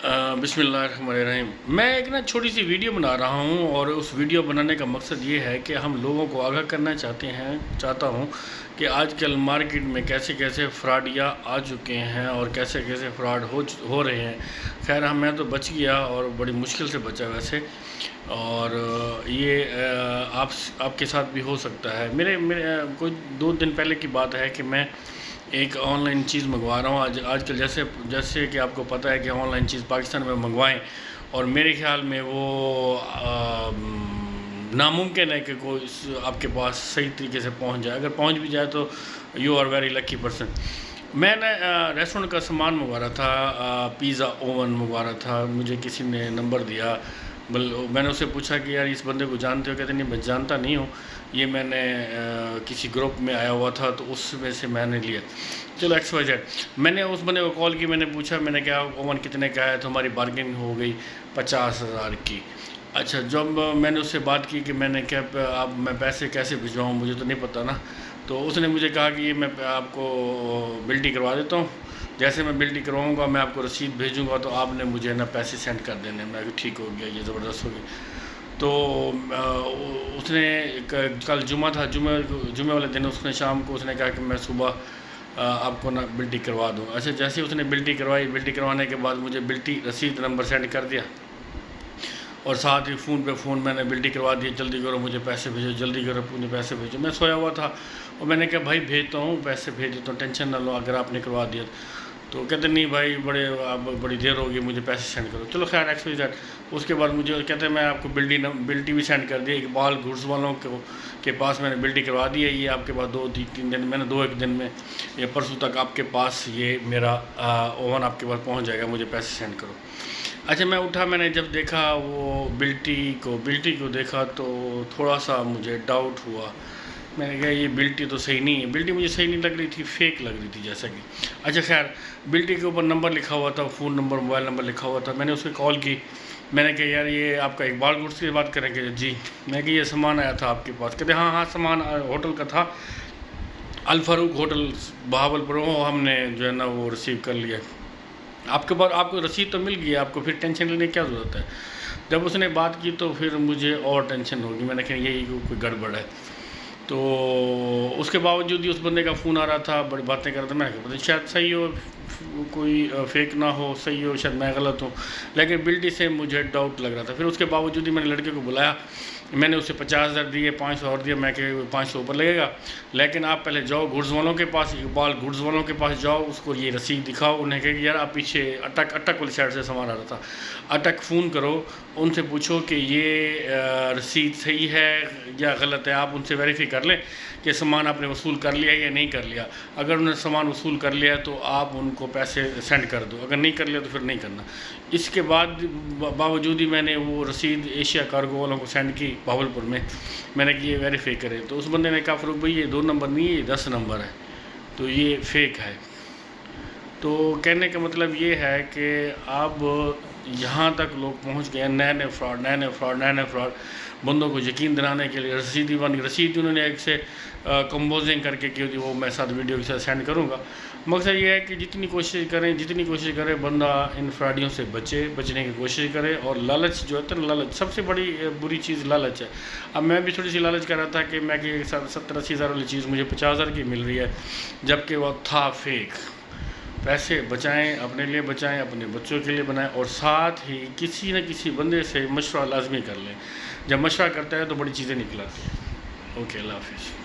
بسم اللہ الرحمن الرحیم۔ میں ایک چھوٹی سی ویڈیو بنا رہا ہوں، اور اس ویڈیو بنانے کا مقصد یہ ہے کہ ہم لوگوں کو آگاہ کرنا چاہتا ہوں کہ آج کل مارکیٹ میں کیسے کیسے فراڈیا آ چکے ہیں اور کیسے کیسے فراڈ ہو رہے ہیں۔ خیر میں تو بچ گیا، اور بڑی مشکل سے بچا ویسے، اور یہ آپ کے ساتھ بھی ہو سکتا ہے۔ میرے کوئی 2 دن پہلے کی بات ہے کہ میں ایک آن لائن چیز منگوا رہا ہوں۔ آج کل جیسے کہ آپ کو پتہ ہے کہ آن لائن چیز پاکستان میں منگوائیں، اور میرے خیال میں وہ ناممکن ہے کہ کوئی آپ کے پاس صحیح طریقے سے پہنچ جائے۔ اگر پہنچ بھی جائے تو you are very lucky person. میں نے ریسٹورنٹ کا سامان منگوا رہا تھا، پیزا اوون منگوا رہا تھا۔ مجھے کسی نے نمبر دیا، میں نے اسے پوچھا کہ یار اس بندے کو جانتے ہو؟ کہتے نہیں میں جانتا نہیں ہوں، یہ میں نے کسی گروپ میں آیا ہوا تھا تو اس میں سے میں نے لیا۔ چلو ایکس وائی زیڈ، میں نے اس بندے کو کال کی، میں نے پوچھا، میں نے کہا اوون کتنے کا ہے؟ تو ہماری بارگننگ ہو گئی 50,000 کی۔ اچھا، جب میں نے اس سے بات کی کہ میں نے کہا اب میں پیسے کیسے بھجواؤں، مجھے تو نہیں پتہ نا، تو اس نے مجھے کہا کہ یہ میں آپ کو بلٹی کروا دیتا ہوں، جیسے میں بلٹی کرواؤں گا میں آپ کو رسید بھیجوں گا تو آپ نے مجھے پیسے سینڈ کر دینے۔ میں کہ ٹھیک ہو گیا، یہ زبردست ہو گئی۔ تو اس نے کل جمعہ تھا، جمعہ والے دن اس نے شام کو اس نے کہا کہ میں صبح آپ کو بلٹی کروا دوں۔ اچھا، جیسے اس نے بلٹی کروائی، بلٹی کروانے کے بعد مجھے بلٹی رسید نمبر سینڈ کر دیا، اور ساتھ ہی فون پہ فون میں نے بلٹی کروا دی، جلدی کرو مجھے پیسے بھیجو، جلدی کرو مجھے پیسے بھیجو۔ میں سویا ہوا تھا، اور میں نے کہا بھائی بھیجتا ہوں، پیسے بھیج دیتا ہوں، ٹینشن نہ لو اگر آپ نے کروا دیا تو۔ کہتے نہیں بھائی بڑی دیر ہوگی، مجھے پیسے سینڈ کرو۔ چلو خیر ایکس وائی زیڈ، اس کے بعد مجھے کہتے ہیں میں آپ کو بلٹی بھی سینڈ کر دیا۔ اقبال گڈس والوں کے پاس میں نے بلٹی کروا دی ہے، یہ آپ کے پاس 2-3 دن، میں نے 2-1 دن میں یا پرسوں تک آپ کے پاس یہ میرا اوون آپ کے پاس پہنچ جائے گا، مجھے پیسے سینڈ کرو۔ اچھا، میں اٹھا، میں نے جب دیکھا وہ بلٹی کو دیکھا تو تھوڑا سا مجھے ڈاؤٹ ہوا۔ میں نے کہا یہ بلٹی تو صحیح نہیں ہے، بلٹی مجھے صحیح نہیں لگ رہی تھی، فیک لگ رہی تھی جیسا کہ۔ اچھا خیر، بلٹی کے اوپر نمبر لکھا ہوا تھا، فون نمبر، موبائل نمبر لکھا ہوا تھا۔ میں نے اس کو کال کی، میں نے کہا یار یہ آپ کا اقبال گڈس کی بات کریں گے؟ جی۔ میں کہ یہ سامان آیا تھا آپ کے پاس؟ کہتے ہاں سامان ہوٹل کا تھا، الفاروق ہوٹل بہاولپور، ہم نے جو ہے نا وہ ریسیو کر لیا۔ آپ کے پاس آپ کو رسید تو مل گئی، آپ کو پھر ٹینشن لینے کی کیا ضرورت ہے؟ جب اس نے بات کی تو پھر مجھے اور ٹینشن ہوگی، میں نے کہا یہی کوئی گڑبڑ ہے۔ تو اس کے باوجود ہی اس بندے کا فون آ رہا تھا، بڑی باتیں کر رہا تھا۔ میں نے کہا شاید صحیح ہو، کوئی فیک نہ ہو، صحیح ہو، شاید میں غلط ہوں، لیکن بلٹی سے مجھے ڈاؤٹ لگ رہا تھا۔ پھر اس کے باوجود ہی میں نے لڑکے کو بلایا، میں نے اسے 50,000 دیے، 500 اور دیا، میں کہ 500 اوپر لگے گا، لیکن آپ پہلے جاؤ گڈز والوں کے پاس، اقبال گڈز والوں کے پاس جاؤ، اس کو یہ رسید دکھاؤ۔ انہیں کہا کہ یار آپ پیچھے اٹک والی سائڈ سے سامان آ رہا تھا، اٹک فون کرو، ان سے پوچھو کہ یہ رسید صحیح ہے یا غلط ہے، آپ ان سے ویریفائی کر لیں کہ سامان آپ نے وصول کر لیا یا نہیں کر لیا۔ اگر انہوں نے سامان وصول کر لیا تو آپ ان کو پیسے سینڈ کر دو، اگر نہیں کر لیا تو پھر نہیں کرنا۔ اس کے باوجود ہی میں نے وہ رسید ایشیا کارگو والوں کو سینڈ کی بہاولپور میں نے کہ یہ ویریفائی کرے، تو اس بندے نے کہا فاروق بھائی یہ 2 نمبر نہیں ہے، یہ 10 نمبر ہے، تو یہ فیک ہے۔ تو کہنے کا مطلب یہ ہے کہ اب یہاں تک لوگ پہنچ گئے، نئے فراڈ بندوں کو یقین دلانے کے لیے رسید انہوں نے ایک سے کمپوزنگ کر کے کی، وہ میں ساتھ ویڈیو کے ساتھ سینڈ کروں گا۔ مقصد یہ ہے کہ جتنی کوشش کرے بندہ ان فراڈیوں سے بچنے کی کوشش کرے، اور لالچ جو ہے نا، لالچ سب سے بڑی بری چیز لالچ ہے۔ اب میں بھی تھوڑی سی لالچ کر رہا تھا کہ میں کہ 70-80 ہزار والی چیز مجھے 50,000 کی مل رہی ہے، جبکہ وہ تھا فیک۔ پیسے بچائیں، اپنے لیے بچائیں، اپنے بچوں کے لیے بنائیں، اور ساتھ ہی کسی نہ کسی بندے سے مشورہ لازمی کر لیں۔ جب مشورہ کرتا ہے تو بڑی چیزیں نکل آتی ہیں۔ اوکے، اللہ حافظ۔